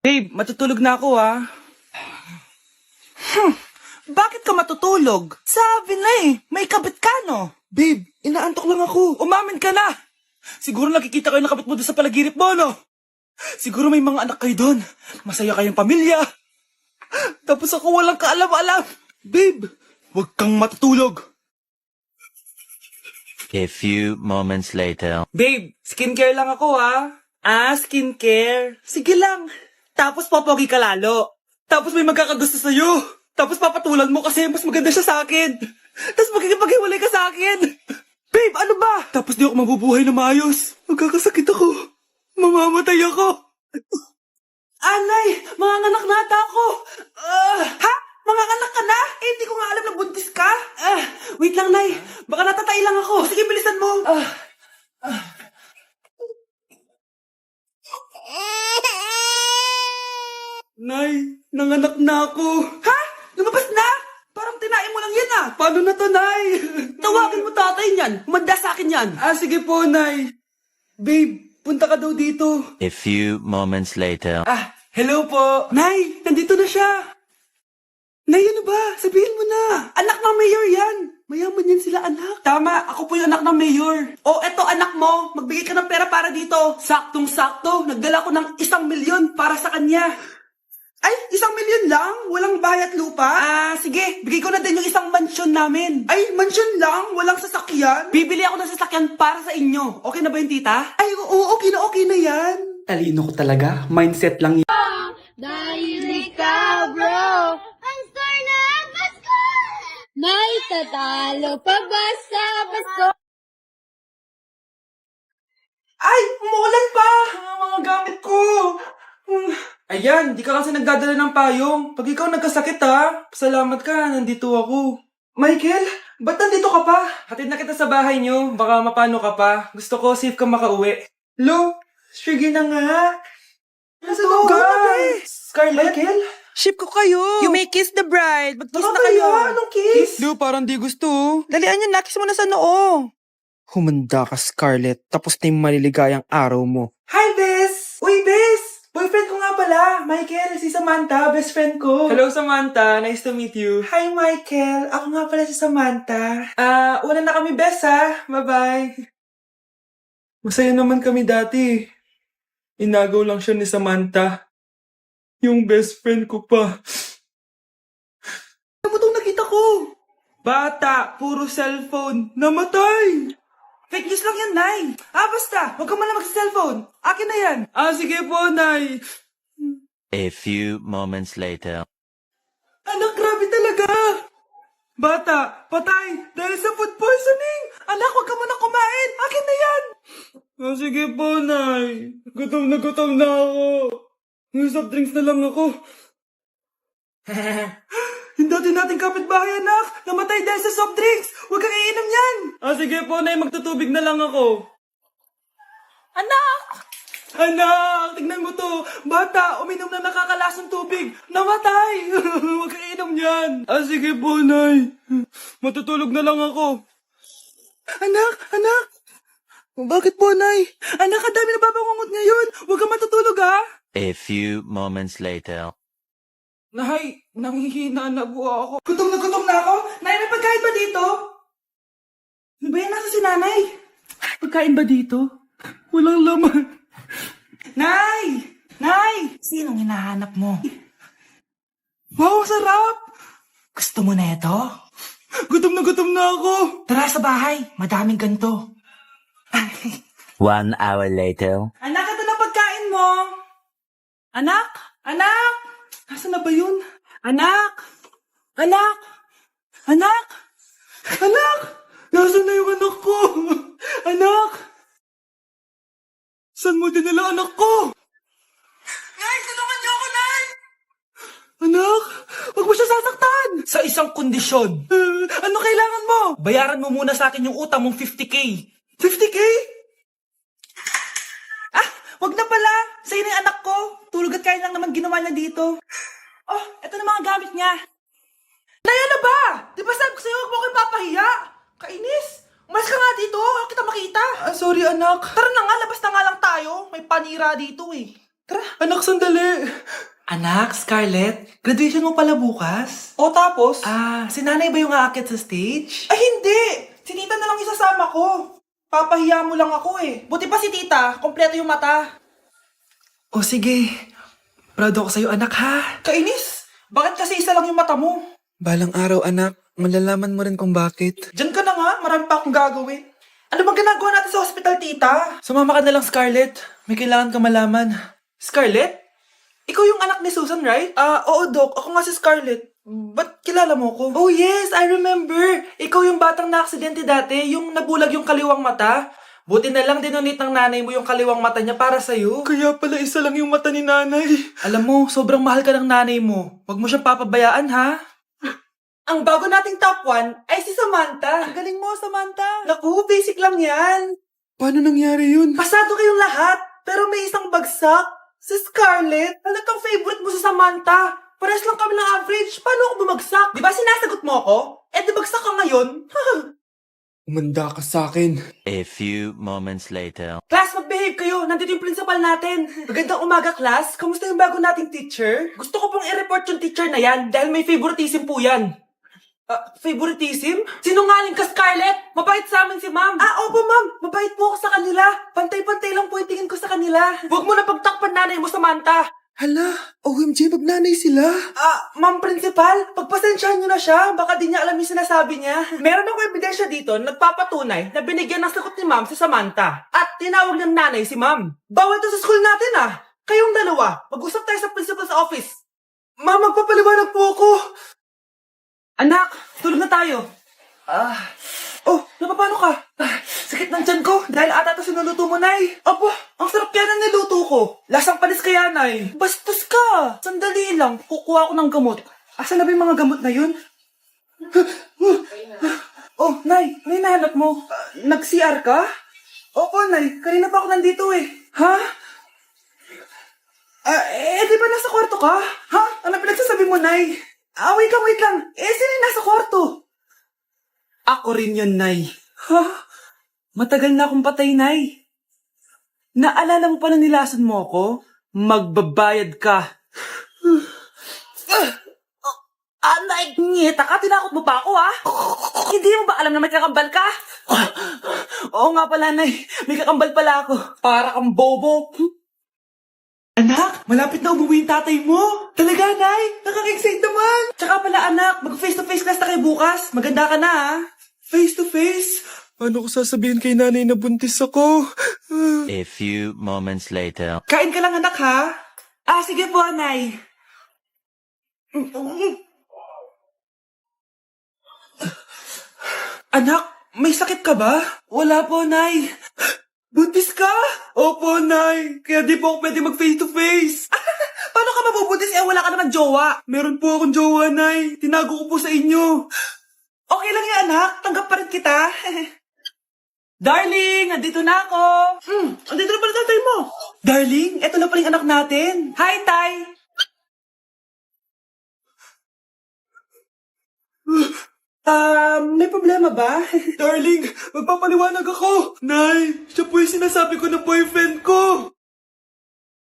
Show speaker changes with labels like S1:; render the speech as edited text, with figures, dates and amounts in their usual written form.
S1: Babe, matutulog na ako Bakit ka matutulog? Sabi na may kabit ka no? Babe, inaantok lang ako. Umamin ka na! Siguro nakikita kayo ng kabit mo doon sa palagirit mo, no? Siguro may mga anak kayo doon. Masaya kayong pamilya. Tapos ako walang kaalam-alam. Babe, huwag kang matutulog.
S2: A few moments later.
S1: Babe, skincare lang ako skincare. Sige lang. Tapos popogi ka lalo. Tapos may magkakagusto sa'yo. Tapos papatulan mo kasi mas maganda siya sa akin. Tapos magkikipaghiwalay ka sa akin. Babe, ano ba? Tapos di ako mabubuhay na maayos. Magkakasakit ako. Mamamatay ako. Anay, mga anak na ata ako. Ha? Mga anak ka na? Hindi ko nga alam na buntis ka. Wait lang, Nay. Baka natatay lang ako. Sige, bilisan mo. Nay, nanganak na ako. Ha? Lumabas na? Parang tinain mo lang yan Paano na to, Nay? Tawagin mo tatay niyan. Humanda sa akin yan. Sige po, Nay. Babe, punta ka daw dito.
S2: A few moments later.
S1: Hello po. Nay, nandito na siya. Nay, ano ba? Sabihin mo na. Anak ng mayor yan. Mayaman yan sila, anak. Tama, ako po yung anak ng mayor. Eto anak mo. Magbigay ka ng pera para dito. Saktong-sakto. Nagdala ko ng 1,000,000 para sa kanya. Ay, 1,000,000 lang? Walang bahay at lupa? Sige. Bigay ko na din yung isang mansyon namin. Ay, mansyon lang? Walang sasakyan? Bibili ako ng sasakyan para sa inyo. Okay na ba yun, tita? Ay, oo, okay na yan. Talino ko talaga. Mindset lang
S3: Dahil ikaw, bro, ang star na Pasko! May tatalo pa ba sa Pasko?
S1: Ay, umuulan pa! Mga gamit ko! Ayan, di ka kasi nagdadala ng payong. Pag ikaw nagkasakit pasalamat ka, nandito ako. Michael, ba't nandito ka pa? Hatid na kita sa bahay niyo, baka mapano ka pa. Gusto ko safe ka makauwi. Lo, sige na nga. Nasaan ka? Scarlett? Michael? Ship ko kayo. You may kiss the bride. Mag-kiss na kayo. Anong kiss? Lo, parang di gusto. Dalian yan, nakis mo na sa noo. Humanda ka, Scarlett. Tapos na yung maliligayang araw mo. Hi, Bes! Uy, Bes! Boyfriend ko nga pala, Michael, si Samantha, best friend ko. Hello, Samantha. Nice to meet you. Hi, Michael. Ako nga pala si Samantha. Una na kami, Bes, Bye-bye. Masaya naman kami dati. Inagaw lang siya ni Samantha. Yung best friend ko pa. Ano mo itong nakita ko? Bata, puro cellphone. Namatay! Fake news lang yan, Nay. Basta. Huwag ka man lang mag-cellphone. Akin na yan. Sige po, Nay.
S2: A few moments later.
S1: Anak, grabe talaga. Bata, patay. Dahil sa food poisoning. Anak, huwag ka muna kumain. Akin na yan. Sige po, Nay. Gutom na ako. Yung soft drinks na lang ako. Yung dati nating kapitbahay, anak. Namatay dahil sa soft drinks. Huwag kang iinom yan. Sige po, Nay. Magtutubig na lang ako. Anak! Anak! Tignan mo to. Bata, uminom na nakakalasang tubig. Namatay. Huwag kang iinom yan. Sige po, Nay. Matutulog na lang ako. Anak! Bakit po, Nay? Anak, ang dami na babangungot ngayon. Huwag kang matutulog,
S2: A few moments later.
S1: Nay, nanghihina na po ako. Gutom na ako. Nay, may pagkain ba dito? Ano ba yan? Nasa si nanay? Pagkain ba dito? Walang laman. Nay! Sinong hinahanap mo? Wow, sarap! Gusto mo na ito? Gutom na ako. Tara sa bahay. Madaming ganito.
S2: 1 hour later.
S1: Anak, ito na pagkain mo. Anak! Nasaan na ba yun? Anak! Nasaan na yung anak ko? Anak! Saan mo dinala anak ko? Nay, tulungan niyo ako, Nay! Anak, huwag mo siya sasaktan! Sa isang kondisyon. Ano kailangan mo? Bayaran mo muna sa akin yung utang mong 50K. 50K? Wag na pala. Sa'yo na yung anak ko. Tulog at kain lang naman ginawa niya dito. Eto na mga gamit niya. Nay, ano ba? Di ba sabi ko sa'yo, huwag mo ko ipapahiya? Kainis. Umalis ka nga dito. Huwag kita makita. Sorry, anak. Tara na nga, labas na nga lang tayo. May panira dito Tara, anak, sandali. Anak, Scarlett, graduation mo pala bukas? O tapos? Si nanay ba yung aakit sa stage? Ay, hindi! Si tita na lang isasama ko. Papahiya mo lang ako eh. Buti pa si tita, kompleto yung mata. O sige, proud ako sa'yo anak ha. Kainis! Bakit kasi isa lang yung mata mo? Balang araw anak, malalaman mo rin kung bakit. Diyan ka na nga, marami pa akong gagawin. Ano bang ginagawa natin sa hospital, tita? Sumama ka na lang, Scarlett. May kailangan ka malaman. Scarlett? Ikaw yung anak ni Susan, right? Oo, Doc. Ako nga si Scarlett. Ba't kilala mo ko? Oh, yes! I remember! Ikaw yung batang na-aksidente dati, yung nabulag yung kaliwang mata. Buti na lang dinonate ng nanay mo yung kaliwang mata niya para sa'yo. Kaya pala isa lang yung mata ni nanay. Alam mo, sobrang mahal ka ng nanay mo. Huwag mo siyang papabayaan, ha? Ang bago nating top 1 ay si Samantha. Ang galing mo, Samantha. Naku, basic lang yan. Paano nangyari yun? Pasado kayong lahat, pero may isang bagsak. Si Scarlett, talagang favorite mo si Samantha. Pares lang kami ng average. Paano ako bumagsak? Di ba sinasagot mo ako? Eh, di bagsak ka ngayon? Umanda ka sa akin.
S2: A few moments later.
S1: Class, mag-behave kayo. Nandito yung principal natin. Magandang umaga, class. Kamusta yung bago nating teacher? Gusto ko pong i-report yung teacher na yan dahil may favoritism po yan. Favoritism? Sinungaling ka, Scarlett! Mabait sa amin si ma'am. Opo, ma'am. Mabait po ako sa kanila. Pantay-pantay lang po yung tingin ko sa kanila. Huwag mo na pagtakpan nanay mo, Samantha. Hala, OMG, magnanay sila. Ma'am Principal, pagpasensyahan niyo na siya. Baka di niya alam yung sinasabi niya. Meron akong ebidensya dito nagpapatunay na binigyan ng sagot ni ma'am si Samantha. At tinawag ng nanay si ma'am. Bawal to sa school natin Kayong dalawa, mag-usap tayo sa principal's office. Ma'am, magpapaliwanag po ako. Anak, tulog na tayo. Napapano ka? Sakit ng tiyan ko dahil ata ito sinuluto mo, Nay. Apo, ang sarap yan ang niluto ko. Lasang panis kaya, Nay. Bastos ka. Sandali lang, kukuha ko ng gamot. Asa na ba yung mga gamot na yun? Nay, ano yung nahanap mo? Nag-CR ka? Opo, Nay. Kanina pa ako nandito eh. Ha? Di ba nasa kwarto ka? Ha? Ano pinagsasabi mo, Nay? Wait lang. Sino yung nasa kwarto? Ako rin yun, Nay. Ha? Matagal na akong patay, Nay. Naalala mo pa na nilason mo ako? Magbabayad ka. Nay, ngita ka? Tinakot mo pa ako, Hindi mo ba alam na may kakambal ka? Oo nga pala, Nay. May kakambal pala ako. Para kang bobo. Anak, malapit na umuwi yung tatay mo. Talaga, Nay? Nakaka-excite naman. Tsaka pala, anak, mag-face-to-face class na kayo bukas. Maganda ka na, Face-to-face? Paano ko sasabihin kay nanay na buntis ako?
S2: A few moments later.
S1: Kain ka lang, anak, ha? Sige po, Nay. Anak, may sakit ka ba? Wala po, Nay. Buntis ka? Opo, Nay. Kaya di po ako pwede mag-face-to-face. Paano ka mabubuntis? Wala ka naman jowa. Meron po akong jowa, Nay. Tinago ko po sa inyo. Okay lang yan, anak. Tanggap pa rin kita. Darling, nandito na ako. Andito na pala tatay mo. Darling, eto na pala yung anak natin. Hi, Tay. May problema ba? Darling, magpapaliwanag ako. Nay, siya po yung sinasabi ko ng boyfriend ko.